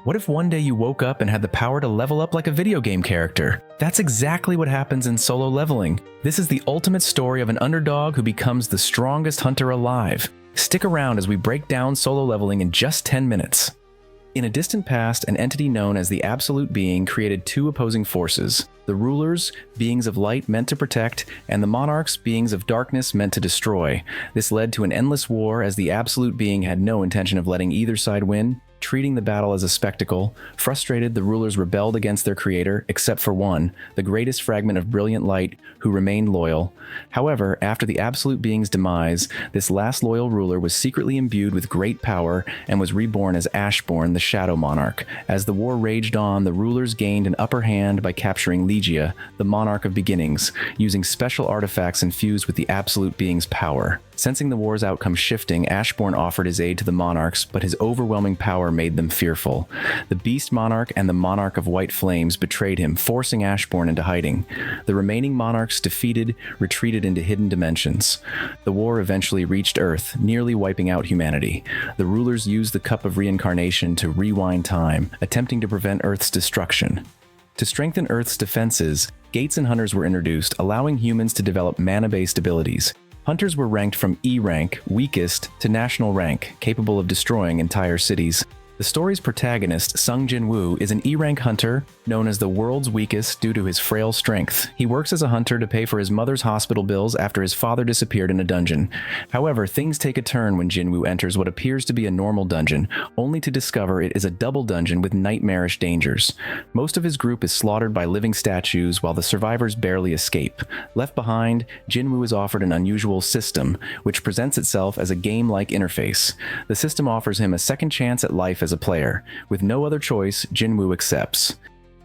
What if one day you woke up and had the power to level up like a video game character? That's exactly what happens in Solo Leveling. This is the ultimate story of an underdog who becomes the strongest hunter alive. Stick around as we break down Solo Leveling in just 10 minutes. In a distant past, an entity known as the Absolute Being created two opposing forces: the rulers, beings of light meant to protect, and the monarchs, beings of darkness meant to destroy. This led to an endless war, as the Absolute Being had no intention of letting either side win. Treating the battle as a spectacle, frustrated, the rulers rebelled against their creator, except for one, the greatest fragment of brilliant light, who remained loyal. However, after the Absolute Being's demise, this last loyal ruler was secretly imbued with great power and was reborn as Ashborn, the Shadow Monarch. As the war raged on, the rulers gained an upper hand by capturing Legia, the Monarch of Beginnings, using special artifacts infused with the Absolute Being's power. Sensing the war's outcome shifting, Ashborn offered his aid to the monarchs, but his overwhelming power made them fearful. The Beast Monarch and the Monarch of White Flames betrayed him, forcing Ashborn into hiding. The remaining monarchs, defeated, retreated into hidden dimensions. The war eventually reached Earth, nearly wiping out humanity. The rulers used the Cup of Reincarnation to rewind time, attempting to prevent Earth's destruction. To strengthen Earth's defenses, Gates and Hunters were introduced, allowing humans to develop mana-based abilities. Hunters were ranked from E rank, weakest, to national rank, capable of destroying entire cities. The story's protagonist, Sung Jin-Woo, is an E-rank hunter known as the world's weakest due to his frail strength. He works as a hunter to pay for his mother's hospital bills after his father disappeared in a dungeon. However, things take a turn when Jin-Woo enters what appears to be a normal dungeon, only to discover it is a double dungeon with nightmarish dangers. Most of his group is slaughtered by living statues while the survivors barely escape. Left behind, Jin-Woo is offered an unusual system, which presents itself as a game-like interface. The system offers him a second chance at life as a player. With no other choice, Jin-Woo accepts.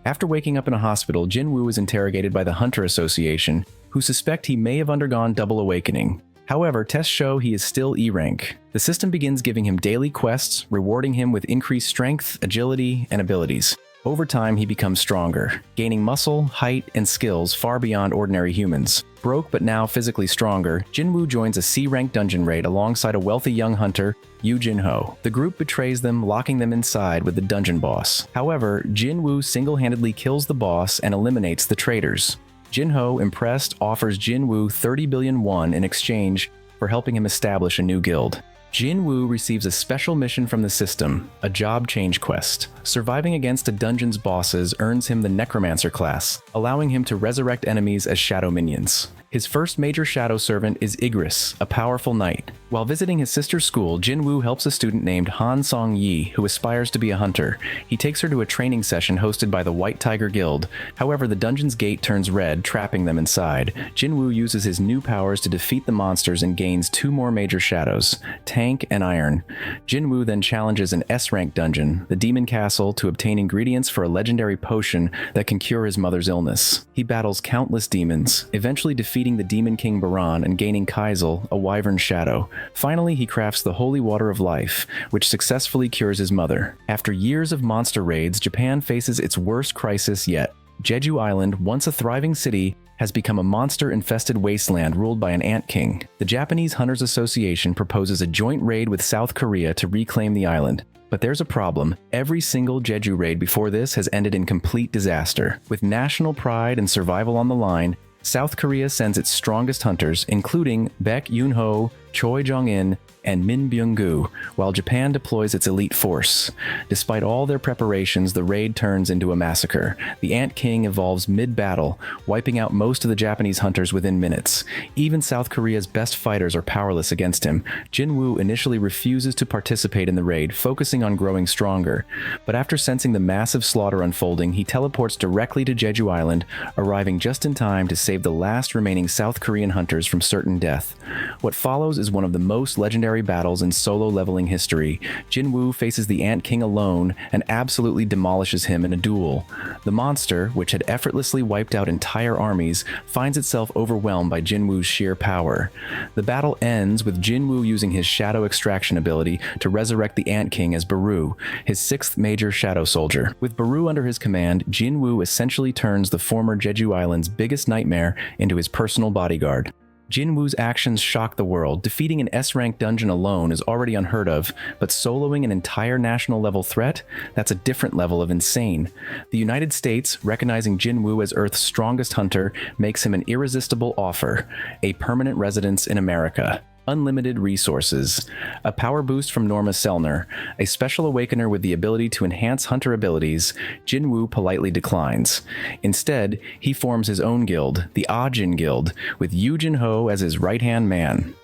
After waking up in a hospital, Jin-Woo is interrogated by the Hunter Association, who suspect he may have undergone double awakening. However, tests show he is still E-rank. The system begins giving him daily quests, rewarding him with increased strength, agility, and abilities. Over time, he becomes stronger, gaining muscle, height, and skills far beyond ordinary humans. Broke but now physically stronger, Jin-Woo joins a C-rank dungeon raid alongside a wealthy young hunter, Yu Jin-Ho. The group betrays them, locking them inside with the dungeon boss. However, Jin-Woo single-handedly kills the boss and eliminates the traitors. Jin-Ho, impressed, offers Jin-Woo 30 billion won in exchange for helping him establish a new guild. Jin-Woo receives a special mission from the system, a job change quest. Surviving against a dungeon's bosses earns him the Necromancer class, allowing him to resurrect enemies as shadow minions. His first major shadow servant is Igris, a powerful knight. While visiting his sister's school, Jin-Woo helps a student named Han Song-yi, who aspires to be a hunter. He takes her to a training session hosted by the White Tiger Guild. However, the dungeon's gate turns red, trapping them inside. Jin-Woo uses his new powers to defeat the monsters and gains two more major shadows, Tank and Iron. Jin-Woo then challenges an S-rank dungeon, the Demon Castle, to obtain ingredients for a legendary potion that can cure his mother's illness. He battles countless demons, eventually defeating the Demon King Baran and gaining Kaisel, a wyvern shadow. Finally, he crafts the Holy Water of Life, which successfully cures his mother. After years of monster raids, Japan faces its worst crisis yet. Jeju Island, once a thriving city, has become a monster-infested wasteland ruled by an ant king. The Japanese Hunters Association proposes a joint raid with South Korea to reclaim the island. But there's a problem. Every single Jeju raid before this has ended in complete disaster. With national pride and survival on the line, South Korea sends its strongest hunters, including Baek Yoon-ho, Choi Jong-in, and Min Byung-gu, while Japan deploys its elite force. Despite all their preparations, the raid turns into a massacre. The Ant King evolves mid-battle, wiping out most of the Japanese hunters within minutes. Even South Korea's best fighters are powerless against him. Jin-Woo initially refuses to participate in the raid, focusing on growing stronger. But after sensing the massive slaughter unfolding, he teleports directly to Jeju Island, arriving just in time to save the last remaining South Korean hunters from certain death. What follows is one of the most legendary battles in Solo Leveling history. Jin-Woo faces the Ant King alone and absolutely demolishes him in a duel. The monster, which had effortlessly wiped out entire armies, finds itself overwhelmed by Jin-Woo's sheer power. The battle ends with Jin-Woo using his shadow extraction ability to resurrect the Ant King as Baru, his sixth major shadow soldier. With Baru under his command, Jin-Woo essentially turns the former Jeju Island's biggest nightmare into his personal bodyguard. Jin-Woo's actions shock the world. Defeating an S-rank dungeon alone is already unheard of, but soloing an entire national-level threat? That's a different level of insane. The United States, recognizing Jin-Woo as Earth's strongest hunter, makes him an irresistible offer: a permanent residence in America. Unlimited resources, a power boost from Norma Selner, a special awakener with the ability to enhance hunter abilities. Jin-Woo politely declines. Instead, he forms his own guild, the Ajin Guild, with Yu Jin-Ho as his right-hand man.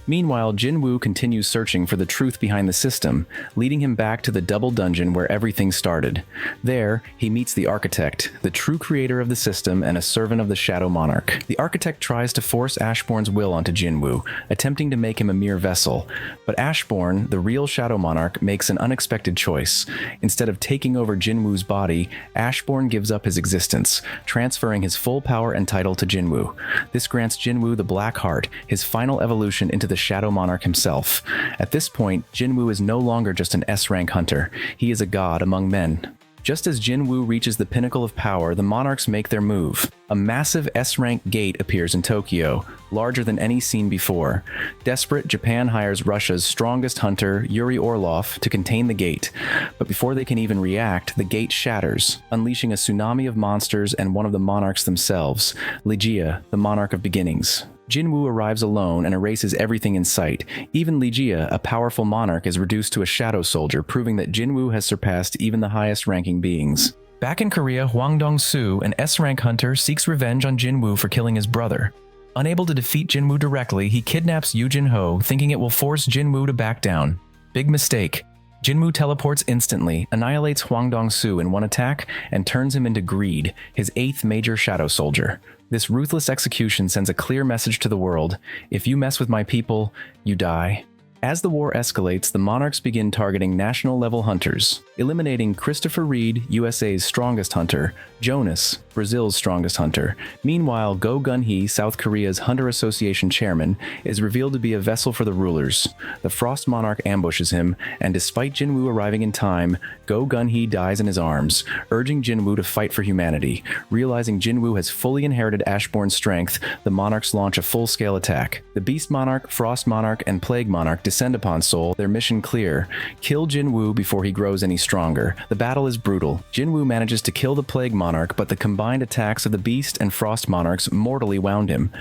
Meanwhile, Jin-Woo continues searching for the truth behind the system, leading him back to the double dungeon where everything started. There, he meets the Architect, the true creator of the system and a servant of the Shadow Monarch. The Architect tries to force Ashbourne's will onto Jin-Woo, attempting to make him a mere vessel. But Ashbourne, the real Shadow Monarch, makes an unexpected choice. Instead of taking over Jin-Woo's body, Ashbourne gives up his existence, transferring his full power and title to Jin-Woo. This grants Jin-Woo the Black Heart, his final evolution into the Shadow Monarch himself. At this point, Jin-Woo is no longer just an S-rank hunter. He is a god among men. Just as Jin-Woo reaches the pinnacle of power, the monarchs make their move. A massive S-rank gate appears in Tokyo, larger than any seen before. Desperate, Japan hires Russia's strongest hunter, Yuri Orlov, to contain the gate. But before they can even react, the gate shatters, unleashing a tsunami of monsters and one of the monarchs themselves, Ligeia, the monarch of beginnings. Jin-Woo arrives alone and erases everything in sight. Even Ligeia, a powerful monarch, is reduced to a shadow soldier, proving that Jin-Woo has surpassed even the highest-ranking beings. Back in Korea, Hwang Dong-soo, an S-rank hunter, seeks revenge on Jin-Woo for killing his brother. Unable to defeat Jin-Woo directly, he kidnaps Yu Jin-Ho, thinking it will force Jin-Woo to back down. Big mistake. Jin-Woo teleports instantly, annihilates Hwang Dong-soo in one attack, and turns him into Greed, his 8th major shadow soldier. This ruthless execution sends a clear message to the world: if you mess with my people, you die. As the war escalates, the monarchs begin targeting national-level hunters, eliminating Christopher Reed, USA's strongest hunter, Jonas, Brazil's strongest hunter. Meanwhile, Go Gun-hee, South Korea's Hunter Association chairman, is revealed to be a vessel for the rulers. The Frost Monarch ambushes him, and despite Jin-Woo arriving in time, Go Gun-hee dies in his arms, urging Jin-Woo to fight for humanity. Realizing Jin-Woo has fully inherited Ashbourne's strength, the monarchs launch a full-scale attack. The Beast Monarch, Frost Monarch, and Plague Monarch descend upon Seoul, their mission clear: kill Jin-Woo before he grows any stronger. The battle is brutal. Jin-Woo manages to kill the Plague Monarch, but the combined attacks of the Beast and Frost Monarchs mortally wound him.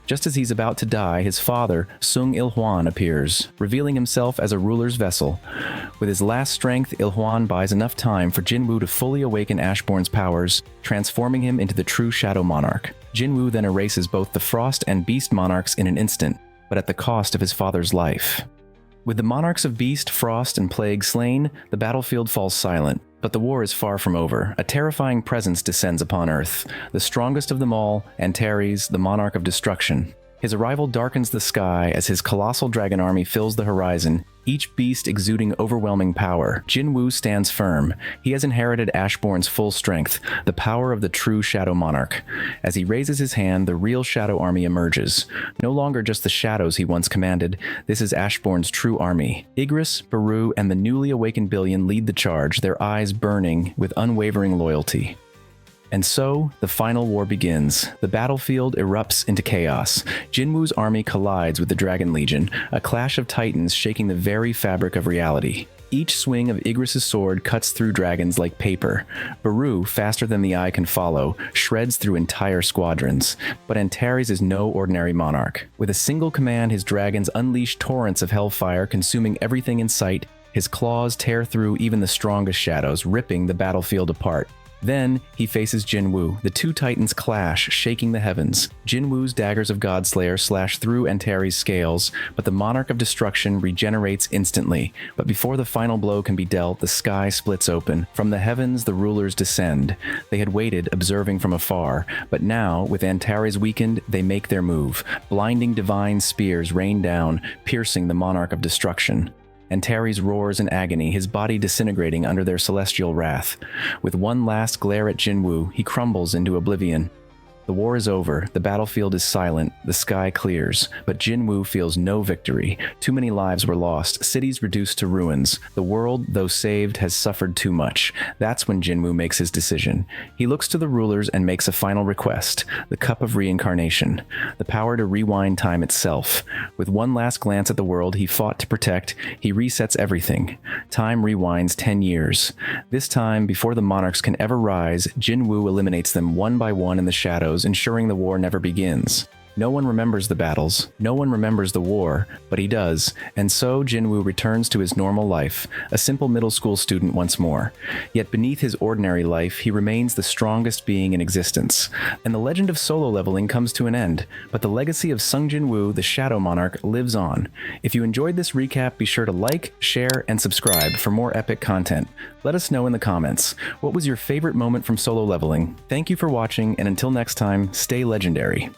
Just as he's about to die, his father, Sung Il-hwan, appears, revealing himself as a ruler's vessel. With his last strength, Il-hwan buys enough time for Jin-Woo to fully awaken Ashbourne's powers, transforming him into the true Shadow Monarch. Jin-Woo then erases both the Frost and Beast Monarchs in an instant, but at the cost of his father's life. With the monarchs of Beast, Frost, and Plague slain, the battlefield falls silent. But the war is far from over. A terrifying presence descends upon Earth. The strongest of them all, Antares, the monarch of destruction. His arrival darkens the sky as his colossal dragon army fills the horizon, each beast exuding overwhelming power. Jin-Woo stands firm. He has inherited Ashbourne's full strength, the power of the true Shadow Monarch. As he raises his hand, the real Shadow Army emerges. No longer just the shadows he once commanded, this is Ashbourne's true army. Igris, Baru, and the newly awakened Billion lead the charge, their eyes burning with unwavering loyalty. And so, the final war begins. The battlefield erupts into chaos. Jin-Woo's army collides with the Dragon Legion, a clash of titans shaking the very fabric of reality. Each swing of Igris' sword cuts through dragons like paper. Baru, faster than the eye can follow, shreds through entire squadrons. But Antares is no ordinary monarch. With a single command, his dragons unleash torrents of hellfire, consuming everything in sight. His claws tear through even the strongest shadows, ripping the battlefield apart. Then, he faces Jin-Woo. The two titans clash, shaking the heavens. Jin-Woo's daggers of Godslayer slash through Antares' scales, but the Monarch of Destruction regenerates instantly. But before the final blow can be dealt, the sky splits open. From the heavens, the rulers descend. They had waited, observing from afar, but now, with Antares weakened, they make their move. Blinding divine spears rain down, piercing the Monarch of Destruction. Antares roars in agony, his body disintegrating under their celestial wrath. With one last glare at Jin-Woo, he crumbles into oblivion. The war is over, the battlefield is silent, the sky clears, but Jin-Woo feels no victory. Too many lives were lost, cities reduced to ruins. The world, though saved, has suffered too much. That's when Jin-Woo makes his decision. He looks to the rulers and makes a final request, the Cup of Reincarnation, the power to rewind time itself. With one last glance at the world he fought to protect, he resets everything. Time rewinds 10 years. This time, before the monarchs can ever rise, Jin-Woo eliminates them one by one in the shadows, ensuring the war never begins. No one remembers the battles, no one remembers the war, but he does, and so Jin-Woo returns to his normal life, a simple middle school student once more. Yet beneath his ordinary life, he remains the strongest being in existence. And the legend of solo leveling comes to an end, but the legacy of Sung Jin-Woo, the Shadow Monarch, lives on. If you enjoyed this recap, be sure to like, share, and subscribe for more epic content. Let us know in the comments, what was your favorite moment from solo leveling? Thank you for watching, and until next time, stay legendary.